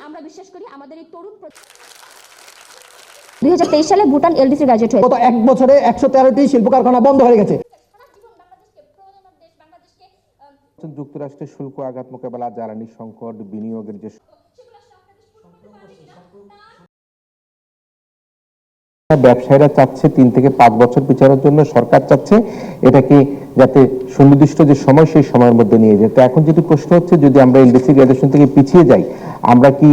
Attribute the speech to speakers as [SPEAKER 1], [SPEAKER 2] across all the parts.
[SPEAKER 1] আমরা বিশ্বাস করি আমাদের এই তরুণ 2023 সালে ভুটান এলডিসি গ্রাজুয়েট হয়েছে।
[SPEAKER 2] গত এক বছরে 113টি শিল্প কারখানা বন্ধ হয়ে গেছে।
[SPEAKER 3] যুক্তরাষ্ট্রের শুল্ক আঘাত মোকাবেলা, জ্বালানি সংকট, বিনিয়োগের যে ব্যবসায়ীরা চাচ্ছে 3 থেকে 5 বছর পিছানোর জন্য, সরকার চাচ্ছে এটাকে যাতে সুনির্দিষ্ট যে সময় সেই সময়ের মধ্যে নিয়ে যেতে। এখন যেটি প্রশ্ন হচ্ছে, যদি আমরা এলডিসি গ্রাজুয়েশন থেকে পিছিয়ে যাই, আমরা কি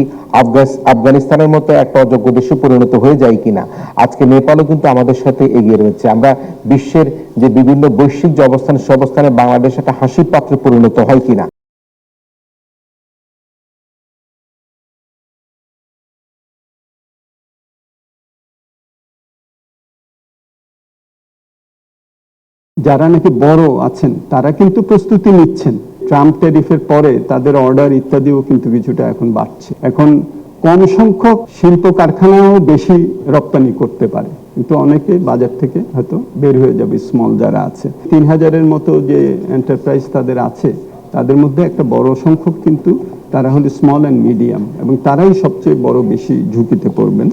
[SPEAKER 3] আফগানিস্তানের মতো একটা অযোগ্য দেশে পরিণত হয়ে যাই কিনা। আজকে নেপালও কিন্তু আমাদের সাথে এগিয়ে রয়েছে। আমরা বিশ্বের যে বিভিন্ন বৈশ্বিক যে অবস্থান, সে অবস্থানে বাংলাদেশ একটা হাসির পাত্রে পরিণত হয় কিনা।
[SPEAKER 4] যারা নাকি বড় আছেন তারা কিন্তু প্রস্তুতি নিচ্ছেন। ট্রাম্প ট্যারিফের পরে তাদের অর্ডার ইত্যাদিও কিন্তু কিছুটা এখন বাড়ছে। এখন কম সংখ্যক শিল্প কারখানাও বেশি রপ্তানি করতে পারে, কিন্তু অনেকে বাজার থেকে হয়তো বের হয়ে যাবে। স্মল যারা আছে 3000-এর মতো যে এন্টারপ্রাইজ তাদের আছে, তাদের মধ্যে একটা বড় সংখ্যক কিন্তু তারা হলো স্মল অ্যান্ড মিডিয়াম, এবং তারাই সবচেয়ে বড় বেশি ঝুঁকিতে পড়বেন।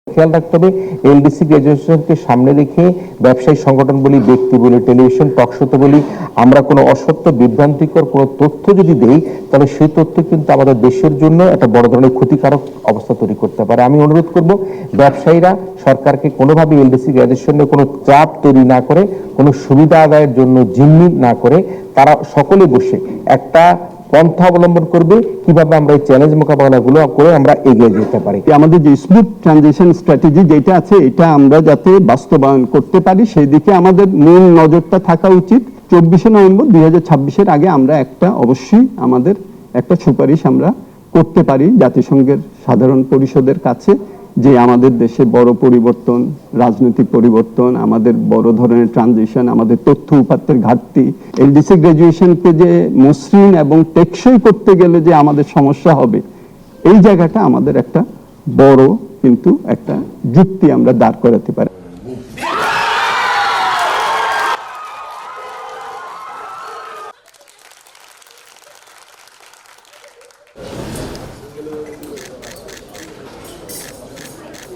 [SPEAKER 3] খেয়াল রাখতে হবে, এলডিসি গ্রাজুয়েশনকে সামনে রেখে ব্যবসায়ী সংগঠন বলি, ব্যক্তি বলি, টেলিভিশন টকশোতে বলি, আমরা কোনো অসত্য বিভ্রান্তিকর কোনো তথ্য যদি দেই, তাহলে সেই তথ্য কিন্তু আমাদের দেশের জন্য একটা বড় ধরনের ক্ষতিকারক অবস্থা তৈরি করতে পারে। আমি অনুরোধ করব, ব্যবসায়ীরা সরকারকে কোনোভাবে এলডিসি গ্রাজুয়েশনে কোনো চাপ তৈরি না করে, কোনো সুবিধা আদায়ের জন্য জিম্মি না করে, তারা সকলে বসে একটা পন্থা অবলম্বন করবে কিভাবে আমরা এই চ্যালেঞ্জ মোকাবেলাগুলো করে আমরা এগিয়ে যেতে পারি।
[SPEAKER 4] আমাদের যে স্মুথ ট্রানজিশন স্ট্র্যাটেজি যেটা আছে, এটা আমরা যাতে বাস্তবায়ন করতে পারি সেই দিকে আমাদের মূল নজরটা থাকা উচিত। 24শে নভেম্বর 2026-এর আগে আমরা অবশ্যই আমাদের একটা সুপারিশ আমরা করতে পারি জাতিসংঘের সাধারণ পরিষদের কাছে, যে আমাদের দেশে বড় পরিবর্তন, রাজনৈতিক পরিবর্তন, আমাদের বড় ধরনের ট্রানজিশন, আমাদের তথ্য উপাত্তের ঘাটতি, এলডিসি গ্রাজুয়েশনকে যে মসৃণ এবং টেকসই করতে গেলে যে আমাদের সমস্যা হবে, এই জায়গাটা আমাদের একটা বড় কিন্তু একটা যুক্তি আমরা দাঁড় করাতে পারি।